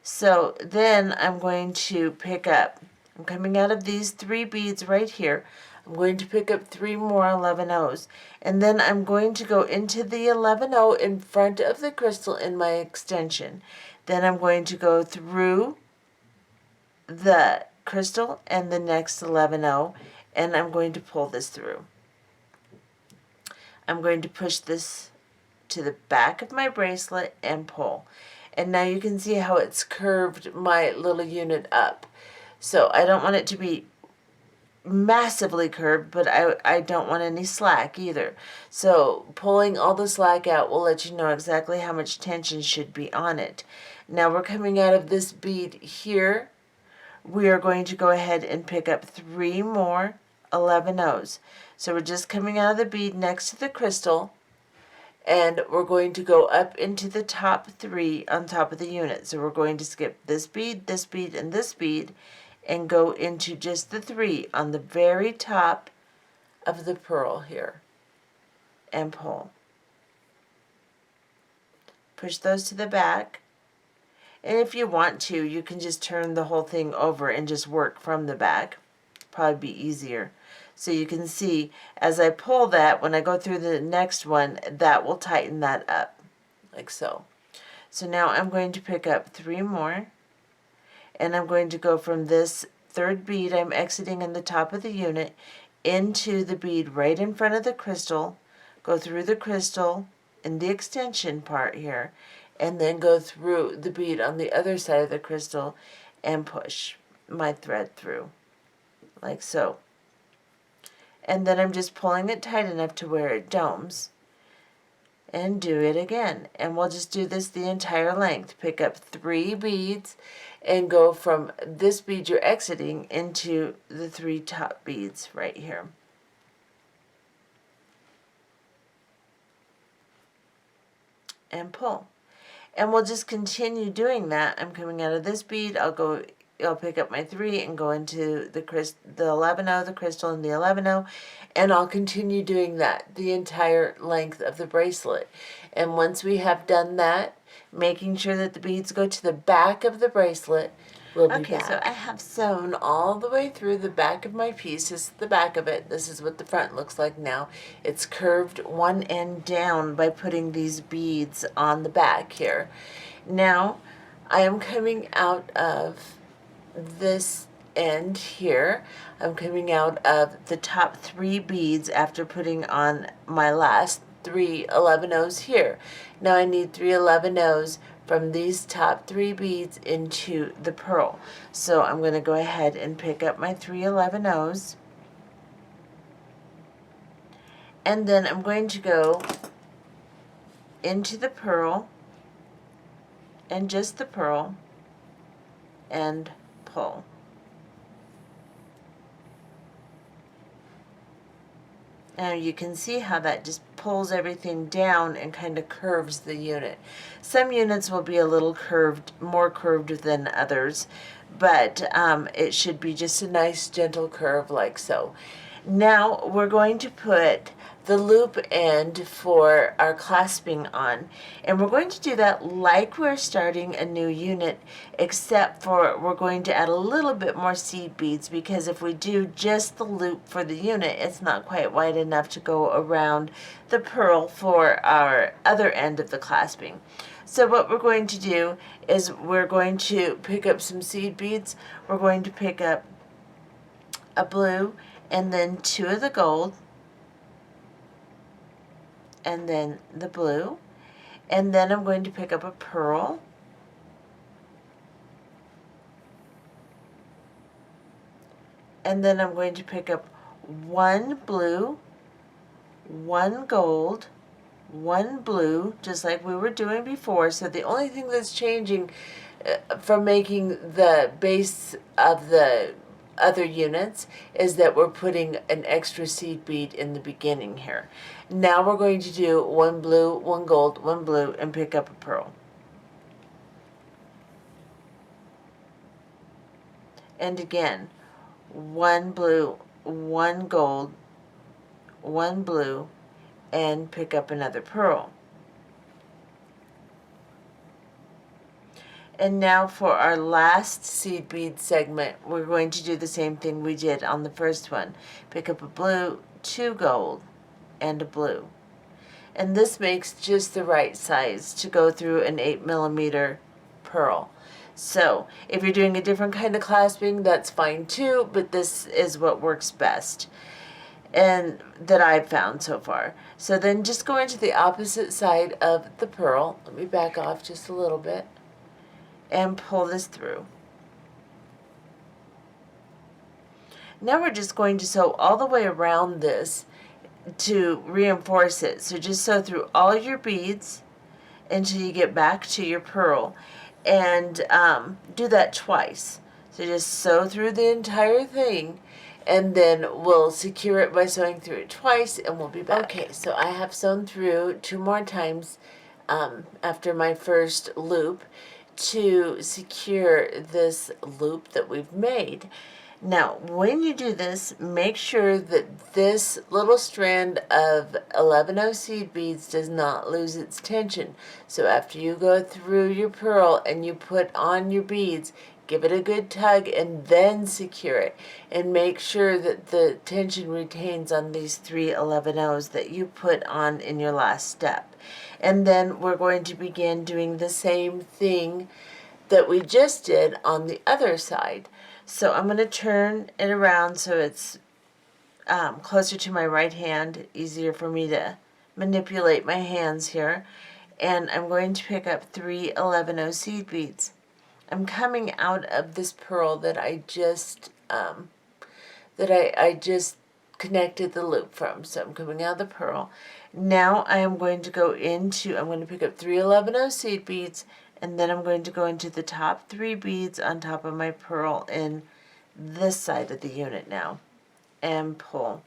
So then I'm going to pick up, I'm coming out of these 3 beads right here. I'm going to pick up 3 more 11-0s, and then I'm going to go into the 11-0 in front of the crystal in my extension. Then I'm going to go through the crystal and the next 11-0, and I'm going to pull this through. I'm going to push this to the back of my bracelet and pull. And now you can see how it's curved my little unit up. So I don't want it to be massively curved, but I don't want any slack either. So pulling all the slack out will let you know exactly how much tension should be on it. Now we're coming out of this bead here. We are going to go ahead and pick up 3 more 11-0s. So we're just coming out of the bead next to the crystal, and we're going to go up into the top 3 on top of the unit. So we're going to skip this bead, and this bead, and go into just the 3 on the very top of the purl here, and pull. Push those to the back, and if you want to, you can just turn the whole thing over and just work from the back. Probably be easier. So you can see as I pull that, when I go through the next one, that will tighten that up, like so. So now I'm going to pick up 3 more, and I'm going to go from this 3rd bead I'm exiting in the top of the unit into the bead right in front of the crystal, go through the crystal in the extension part here, and then go through the bead on the other side of the crystal and push my thread through, like so. And then I'm just pulling it tight enough to where it domes, and do it again. And we'll just do this the entire length. Pick up 3 beads and go from this bead you're exiting into the 3 top beads right here. And pull. And we'll just continue doing that. I'm coming out of this bead, I'll pick up my 3 and go into the 11-0, the crystal, and the 11-0, and I'll continue doing that the entire length of the bracelet. And once we have done that, making sure that the beads go to the back of the bracelet, We'll be back. So I have sewn all the way through the back of my piece. This is the back of it. This is what the front looks like now. It's curved one end down by putting these beads on the back here. Now I am coming out of this end here. I'm coming out of the top 3 beads after putting on my last 3 11-ohs here. Now I need 3 11-ohs from these top 3 beads into the pearl. So I'm going to go ahead and pick up my 3 11-ohs, and then I'm going to go into the pearl and just the pearl and pull. Now you can see how that just pulls everything down and kind of curves the unit. Some units will be a little curved, more curved than others, but it should be just a nice gentle curve like so. Now we're going to put the loop end for our clasping on, and we're going to do that like we're starting a new unit, except for we're going to add a little bit more seed beads, because if we do just the loop for the unit, it's not quite wide enough to go around the pearl for our other end of the clasping. So what we're going to do is we're going to pick up some seed beads. We're going to pick up a blue and then 2 of the gold, and then the blue, and then I'm going to pick up a pearl, and then I'm going to pick up 1 blue, 1 gold, 1 blue, just like we were doing before. So the only thing that's changing from making the base of the other units is that we're putting an extra seed bead in the beginning here. Now we're going to do 1 blue, 1 gold, 1 blue, and pick up a pearl. And again, 1 blue, 1 gold, 1 blue, and pick up another pearl. And now for our last seed bead segment, we're going to do the same thing we did on the first one. Pick up a blue, 2 gold, and a blue. And this makes just the right size to go through an 8mm pearl. So if you're doing a different kind of clasping, that's fine too, but this is what works best and that I've found so far. So then just go into the opposite side of the pearl. Let me back off just a little bit and pull this through. Now we're just going to sew all the way around this to reinforce it. So just sew through all your beads until you get back to your pearl, and do that twice. So just sew through the entire thing, and then we'll secure it by sewing through it twice, and we'll be back. Okay, so I have sewn through 2 more times after my first loop to secure this loop that we've made. Now, when you do this, make sure that this little strand of 11-oh seed beads does not lose its tension. So after you go through your pearl and you put on your beads, give it a good tug and then secure it. And make sure that the tension retains on these 3 11-ohs that you put on in your last step. And then we're going to begin doing the same thing that we just did on the other side. So I'm going to turn it around so it's closer to my right hand, easier for me to manipulate my hands here. And I'm going to pick up 3 11-oh seed beads. I'm coming out of this pearl that I just I just connected the loop from. So I'm coming out of the pearl. Now I am going to go into, I'm going to pick up 3 11-oh seed beads, and then I'm going to go into the top 3 beads on top of my pearl in this side of the unit now, and pull.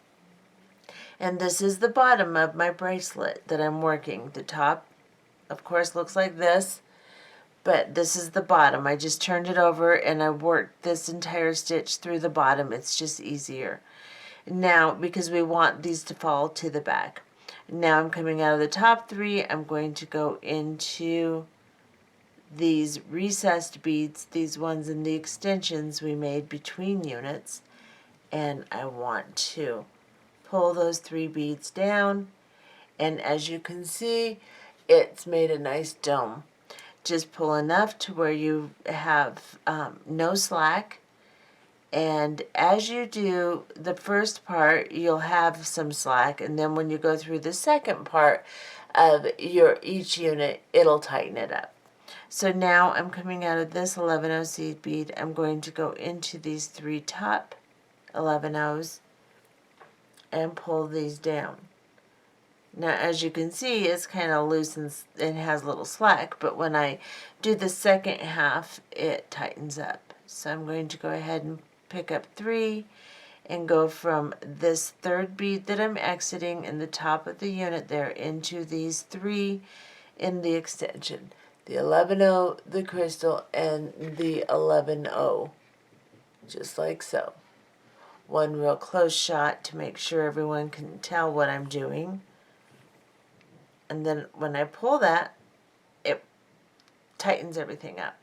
And this is the bottom of my bracelet that I'm working. The top, of course, looks like this, but this is the bottom. I just turned it over and I worked this entire stitch through the bottom. It's just easier. Now, because we want these to fall to the back. Now I'm coming out of the top 3. I'm going to go into these recessed beads, these ones in the extensions we made between units, and I want to pull those 3 beads down, and as you can see, it's made a nice dome. Just pull enough to where you have no slack, and as you do the first part, you'll have some slack, and then when you go through the second part of each unit, it'll tighten it up. So now I'm coming out of this 11-0 seed bead. I'm going to go into these 3 top 11-0s and pull these down. Now, as you can see, it's kind of loose and has a little slack, but when I do the second half, it tightens up. So I'm going to go ahead and pick up 3 and go from this 3rd bead that I'm exiting in the top of the unit there into these 3 in the extension. The 11-0, the crystal, and the 11-0, just like so. One real close shot to make sure everyone can tell what I'm doing. And then when I pull that, it tightens everything up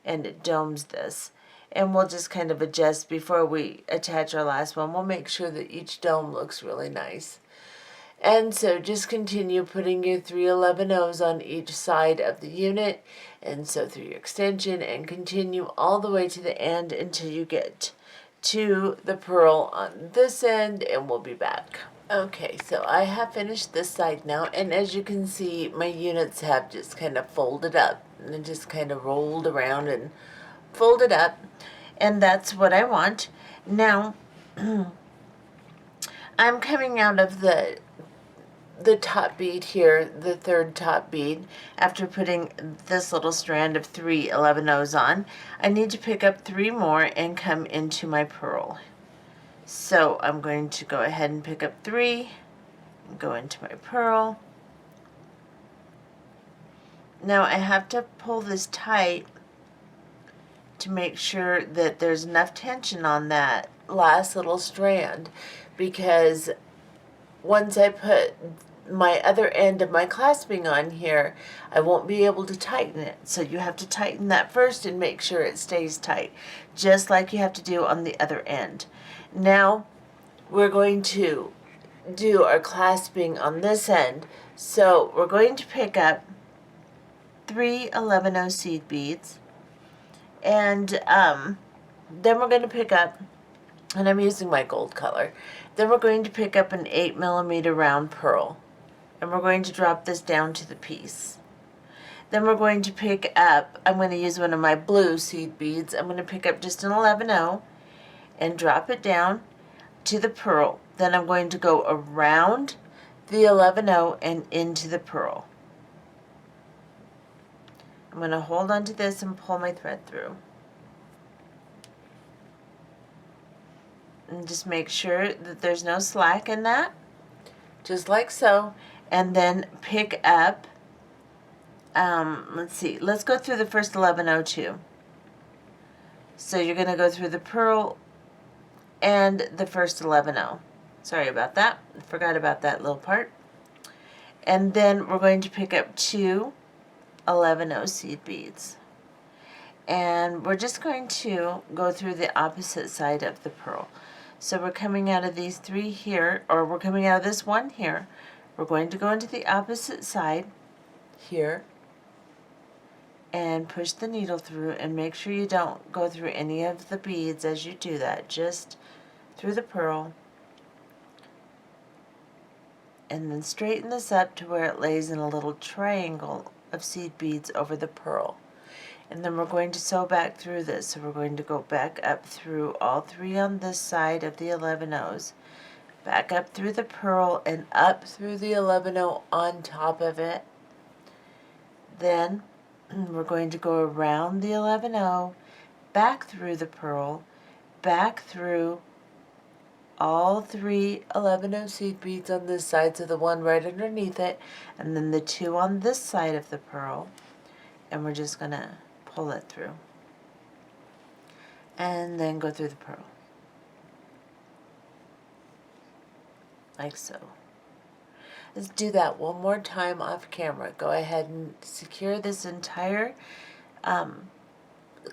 and it domes this. And we'll just kind of adjust before we attach our last one. We'll make sure that each dome looks really nice. And so just continue putting your 3 11-0s on each side of the unit, and so through your extension, and continue all the way to the end until you get to the pearl on this end, and we'll be back. Okay, so I have finished this side now, and as you can see, my units have just kind of folded up, and just kind of rolled around and folded up, and that's what I want. Now, I'm coming out of the top bead here, the 3rd top bead, after putting this little strand of 3 11-0s on. I need to pick up 3 more and come into my pearl. So I'm going to go ahead and pick up 3 and go into my pearl. Now I have to pull this tight to make sure that there's enough tension on that last little strand, because once I put my other end of my clasping on here, I won't be able to tighten it. So you have to tighten that first and make sure it stays tight, just like you have to do on the other end. Now we're going to do our clasping on this end. So we're going to pick up 3 11-0 seed beads, and then we're going to pick up, and I'm using my gold color, then we're going to pick up an 8mm round pearl, and we're going to drop this down to the piece. Then we're going to pick up, I'm going to use one of my blue seed beads, I'm going to pick up just an 11-0 and drop it down to the pearl. Then I'm going to go around the 11-0 and into the pearl. I'm going to hold on to this and pull my thread through. And just make sure that there's no slack in that, just like so. And then pick up, let's see, let's go through the first 11-0 too. So you're going to go through the pearl and the first 11-0. Sorry about that, I forgot about that little part. And then we're going to pick up 2 11-0 seed beads. And we're just going to go through the opposite side of the pearl. So we're coming out of these 3 here, or we're coming out of this one here. We're going to go into the opposite side here and push the needle through, and make sure you don't go through any of the beads as you do that, just through the pearl. And then straighten this up to where it lays in a little triangle of seed beads over the pearl. And then we're going to sew back through this. So we're going to go back up through all 3 on this side of the 11-0s, back up through the pearl and up through the 11-0 on top of it. Then we're going to go around the 11-0, back through the pearl, back through all 3 11-0 seed beads on this side, so the one right underneath it, and then the 2 on this side of the pearl, and we're just going to pull it through. And then go through the pearl. Like so. Let's do that one more time off camera. Go ahead and secure this entire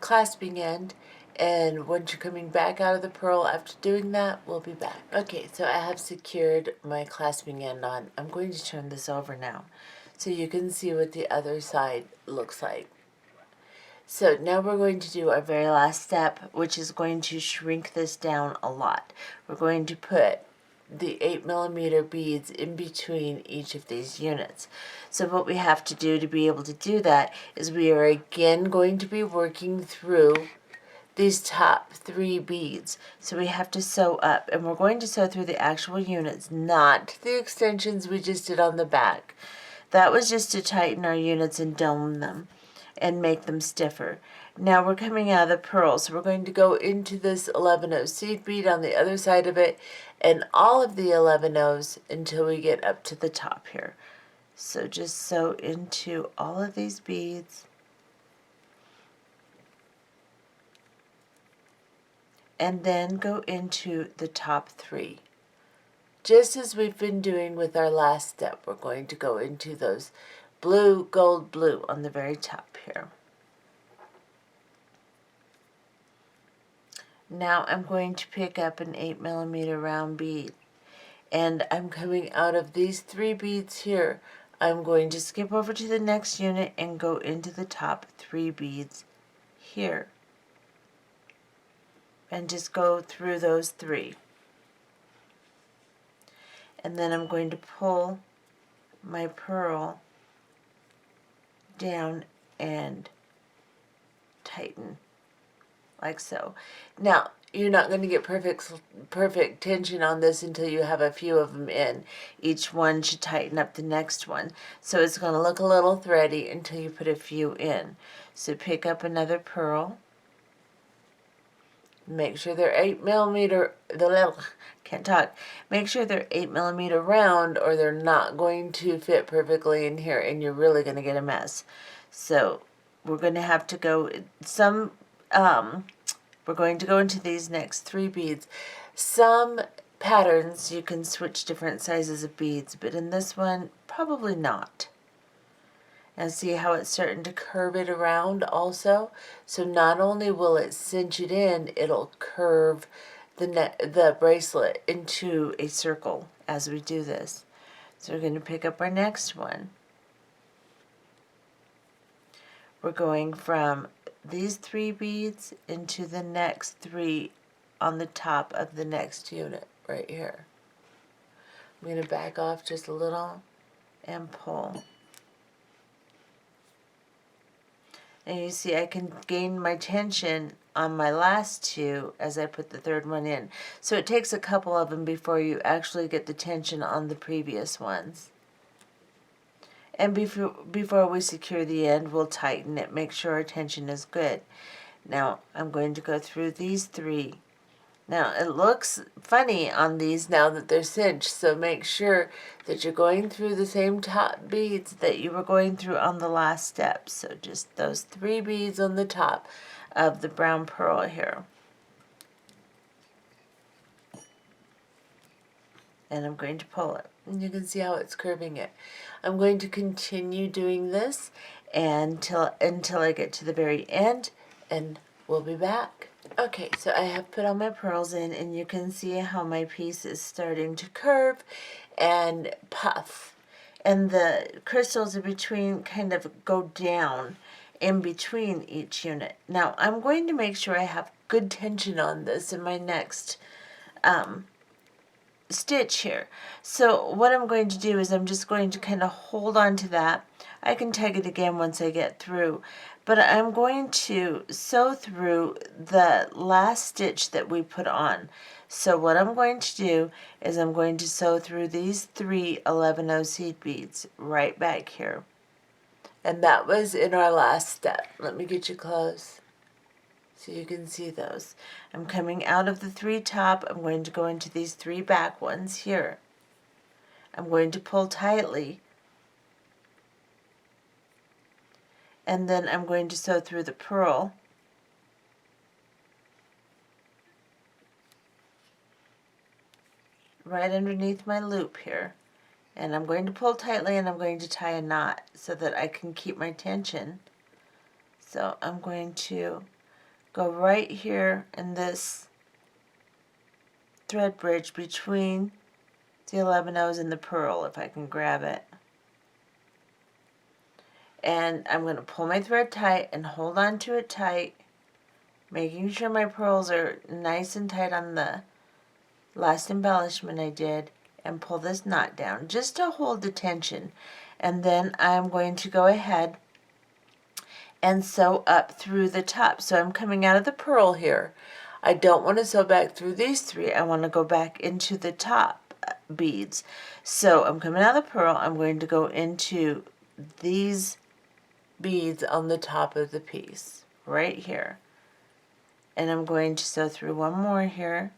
clasping end, and once you're coming back out of the purl after doing that, we'll be back. Okay, so I have secured my clasping end on. I'm going to turn this over now so you can see what the other side looks like. So now we're going to do our very last step, which is going to shrink this down a lot. We're going to put the 8mm beads in between each of these units. So what we have to do to be able to do that is we are again going to be working through these top 3 beads. So we have to sew up, and we're going to sew through the actual units, not the extensions we just did on the back. That was just to tighten our units and dome them and make them stiffer. Now we're coming out of the purl, so we're going to go into this 11-0 seed bead on the other side of it, and all of the 11-0s until we get up to the top here. So just sew into all of these beads, and then go into the top 3. Just as we've been doing with our last step, we're going to go into those blue, gold, blue on the very top here. Now I'm going to pick up an 8mm round bead, and I'm coming out of these 3 beads here. I'm going to skip over to the next unit and go into the top 3 beads here, and just go through those 3. And then I'm going to pull my purl down and tighten like so. Now you're not going to get perfect tension on this until you have a few of them in. Each one should tighten up the next one, so it's going to look a little thready until you put a few in. So pick up another purl, make sure they're 8mm, can't talk, make sure they're 8mm round, or they're not going to fit perfectly in here and you're really going to get a mess. So we're going to have to go we're going to go into these next 3 beads. Some patterns you can switch different sizes of beads, but in this one, probably not. And see how it's starting to curve it around also? So not only will it cinch it in, it'll curve the bracelet into a circle as we do this. So we're going to pick up our next one. We're going from these 3 beads into the next 3 on the top of the next unit right here. I'm going to back off just a little and pull. And you see I can gain my tension on my last 2 as I put the 3rd one in. So it takes a couple of them before you actually get the tension on the previous ones. And before we secure the end, we'll tighten it, make sure our tension is good. Now I'm going to go through these 3. Now it looks funny on these now that they're cinched, so make sure that you're going through the same top beads that you were going through on the last step. So just those 3 beads on the top of the brown purl here. And I'm going to pull it. And you can see how it's curving it. I'm going to continue doing this until I get to the very end, and we'll be back. Okay, so I have put all my pearls in, and you can see how my piece is starting to curve and puff. And the crystals in between kind of go down in between each unit. Now, I'm going to make sure I have good tension on this in my next stitch here. So what I'm going to do is I'm just going to kind of hold on to that. I can tag it again once I get through, but I'm going to sew through the last stitch that we put on. So what I'm going to do is I'm going to sew through these 3 11-0 seed beads right back here. And that was in our last step. Let me get you close so you can see those. I'm coming out of the 3 top. I'm going to go into these 3 back ones here. I'm going to pull tightly, and then I'm going to sew through the purl. Right underneath my loop here, And I'm going to pull tightly and I'm going to tie a knot so that I can keep my tension. So I'm going to go right here in this thread bridge between the 11-0s and the pearl, if I can grab it. And I'm going to pull my thread tight and hold on to it tight, making sure my pearls are nice and tight on the last embellishment I did, and pull this knot down just to hold the tension. And then I'm going to go ahead and sew up through the top. So I'm coming out of the pearl here. I don't want to sew back through these three. I want to go back into the top beads. So I'm coming out of the pearl. I'm going to go into these beads on the top of the piece right here. And I'm going to sew through one more here.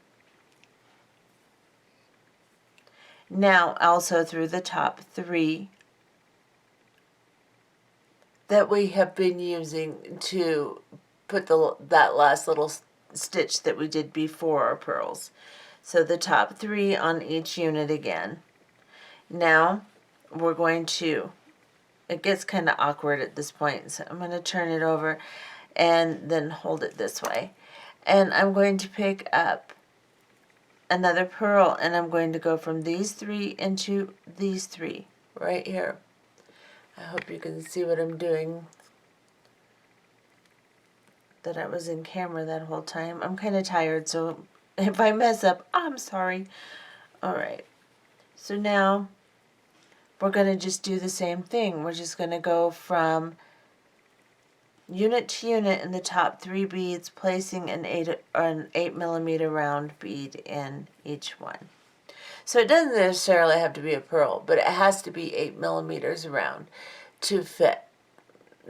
Now I'll sew through the top three that we have been using to put that last little stitch that we did before our pearls. So the top three on each unit again. Now we're going to, it gets kind of awkward at this point, so I'm going to turn it over and then hold it this way. And I'm going to pick up another pearl and I'm going to go from these three into these three right here. I hope you can see what I'm doing, that I was in camera that whole time. I'm kind of tired, so if I mess up, I'm sorry. Alright, so now we're going to just do the same thing. We're just going to go from unit to unit in the top three beads, placing an 8mm round bead in each one. So it doesn't necessarily have to be a pearl, but it has to be 8mm around to fit.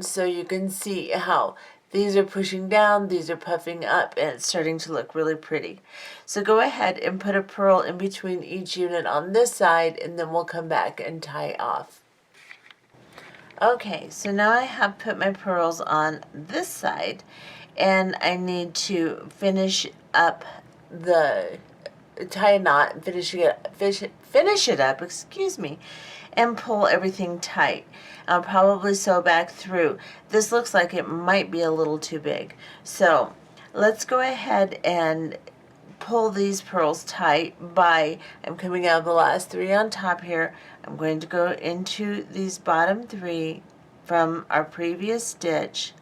So you can see how these are pushing down, these are puffing up, and it's starting to look really pretty. So go ahead and put a pearl in between each unit on this side, and then we'll come back and tie off. Okay, so now I have put my pearls on this side, and I need to finish up the tie a knot and finish it up, excuse me, and pull everything tight. I'll probably sew back through. This looks like it might be a little too big. So let's go ahead and pull these pearls tight by, I'm coming out of the last three on top here. I'm going to go into these bottom three from our previous stitch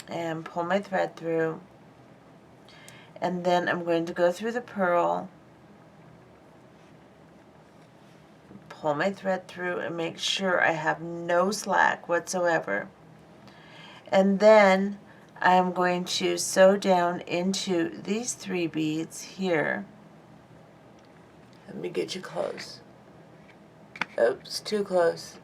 and pull my thread through. And then I'm going to go through the pearl, pull my thread through, and make sure I have no slack whatsoever. And then I'm going to sew down into these three beads here. Let me get you close. Oops, too close.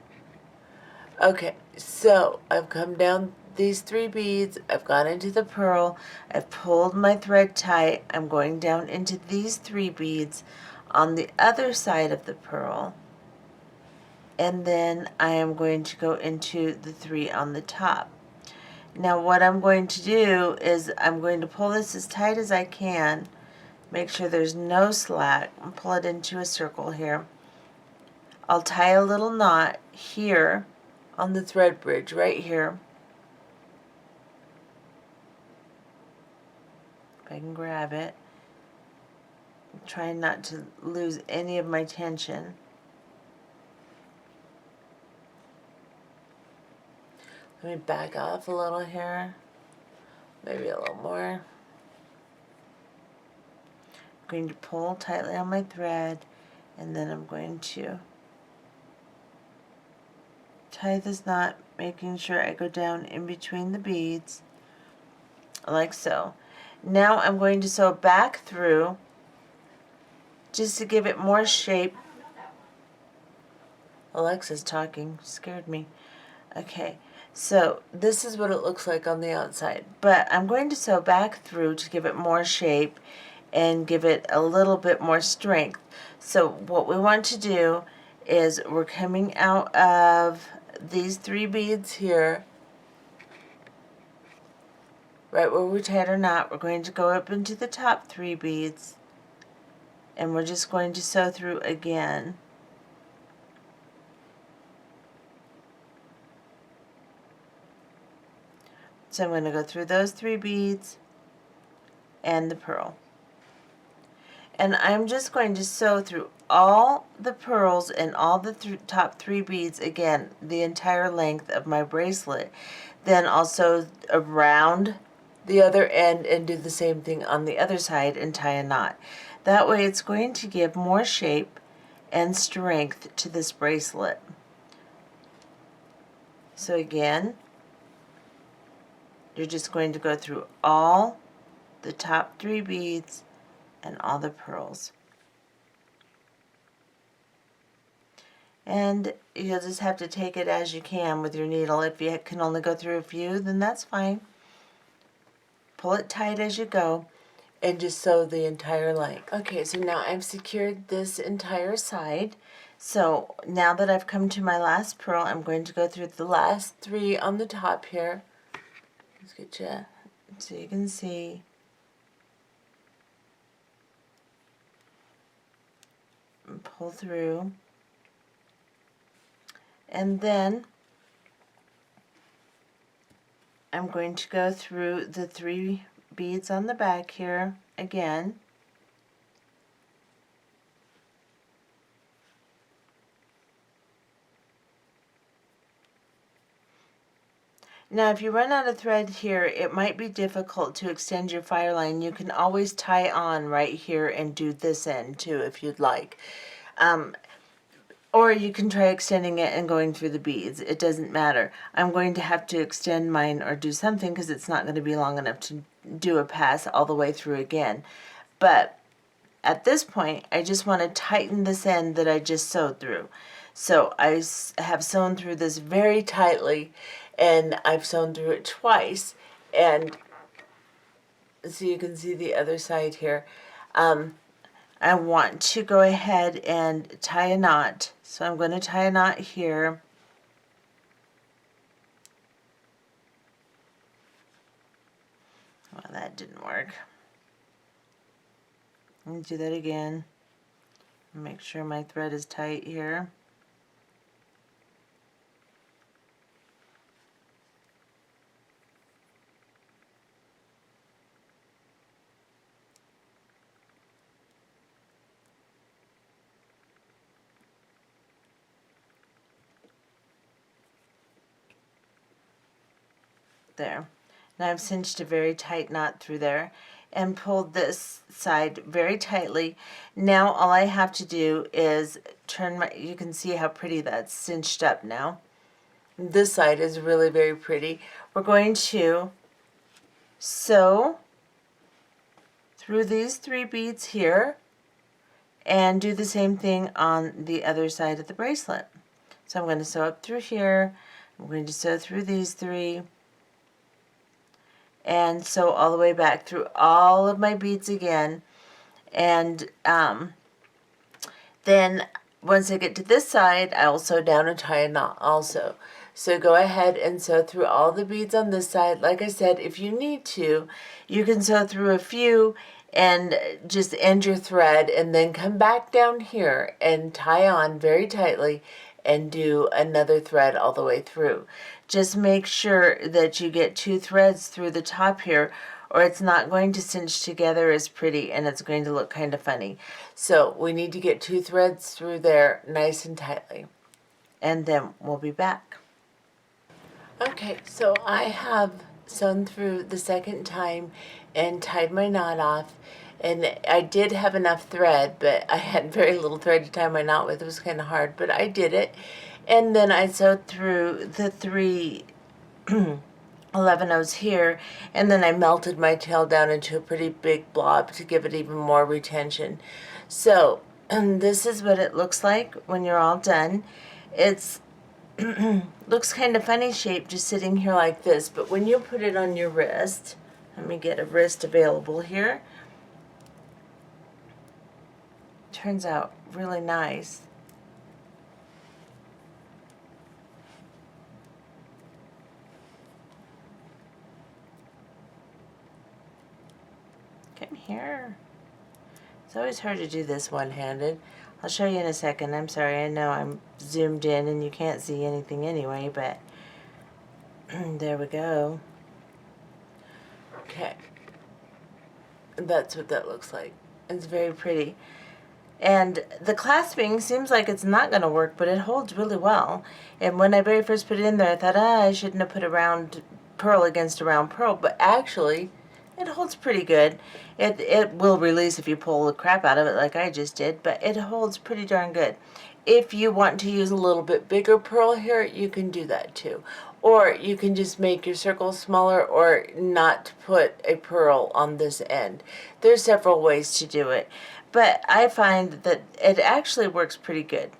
Okay, so I've come down these three beads, I've gone into the pearl, I've pulled my thread tight, I'm going down into these three beads on the other side of the pearl, and then I am going to go into the three on the top. Now what I'm going to do is I'm going to pull this as tight as I can, make sure there's no slack, and pull it into a circle here. I'll tie a little knot here on the thread bridge right here. If I can grab it. I'm trying not to lose any of my tension. Let me back off a little here. Maybe a little more. I'm going to pull tightly on my thread, and then I'm going to tie this knot, making sure I go down in between the beads, like so. Now I'm going to sew back through, just to give it more shape. Alexa's talking, scared me. Okay, so this is what it looks like on the outside, but I'm going to sew back through to give it more shape and give it a little bit more strength. So what we want to do is we're coming out of these three beads here, right where we tied our knot. We're going to go up into the top three beads, and we're just going to sew through again. So I'm going to go through those 3 beads and the pearl. And I'm just going to sew through all the pearls and all the top 3 beads again, the entire length of my bracelet. Then I'll sew around the other end and do the same thing on the other side and tie a knot. That way it's going to give more shape and strength to this bracelet. So again, you're just going to go through all the top 3 beads and all the pearls. And you'll just have to take it as you can with your needle. If you can only go through a few, then that's fine. Pull it tight as you go and just sew the entire length. Okay, so now I've secured this entire side. So now that I've come to my last pearl, I'm going to go through the last 3 on the top here. Let's get you so you can see. And pull through. And then I'm going to go through the 3 beads on the back here again. Now if you run out of thread here, it might be difficult to extend your fire line. You can always tie on right here and do this end too if you'd like. Or you can try extending it and going through the beads. It doesn't matter. I'm going to have to extend mine or do something because it's not going to be long enough to do a pass all the way through again. But at this point, I just want to tighten this end that I just sewed through. So I have sewn through this very tightly, and I've sewn through it twice. And so you can see the other side here. I want to go ahead and tie a knot. So I'm going to tie a knot here. Well, that didn't work. Let me do that again. Make sure my thread is tight here. There. Now I've cinched a very tight knot through there and pulled this side very tightly. Now all I have to do is turn my, you can see how pretty that's cinched up now. This side is really very pretty. We're going to sew through these 3 beads here and do the same thing on the other side of the bracelet. So I'm going to sew up through here. I'm going to sew through these 3 and sew all the way back through all of my beads again. And then once I get to this side, I will sew down and tie a knot also. So go ahead and sew through all the beads on this side. Like I said, if you need to, you can sew through a few and just end your thread and then come back down here and tie on very tightly and do another thread all the way through. Just make sure that you get 2 threads through the top here, or it's not going to cinch together as pretty and it's going to look kind of funny. So we need to get 2 threads through there nice and tightly. And then we'll be back. Okay, so I have sewn through the second time and tied my knot off. And I did have enough thread, but I had very little thread to tie my knot with. It was kind of hard, but I did it. And then I sewed through the 3 11-ohs here, and then I melted my tail down into a pretty big blob to give it even more retention. So this is what it looks like when you're all done. It's looks kind of funny shaped just sitting here like this, but when you put it on your wrist, let me get a wrist available here, turns out really nice. Come here. It's always hard to do this one-handed. I'll show you in a second. I'm sorry, I know I'm zoomed in and you can't see anything anyway, but there we go. Okay. That's what that looks like. It's very pretty. And the clasping seems like it's not going to work, but it holds really well. And when I very first put it in there, I thought, I shouldn't have put a round pearl against a round pearl, but actually, it holds pretty good. It will release if you pull the crap out of it like I just did, but it holds pretty darn good. If you want to use a little bit bigger pearl here, you can do that too. Or you can just make your circle smaller or not put a pearl on this end. There's several ways to do it. But I find that it actually works pretty good.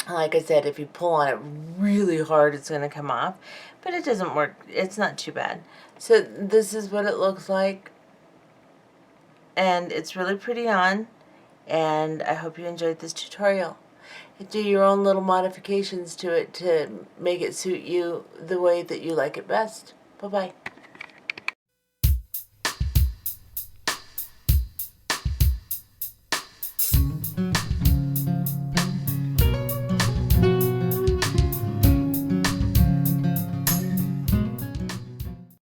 Like I said, if you pull on it really hard, it's going to come off. But it doesn't work. It's not too bad. So this is what it looks like. And it's really pretty on. And I hope you enjoyed this tutorial. Do your own little modifications to it to make it suit you the way that you like it best. Bye-bye.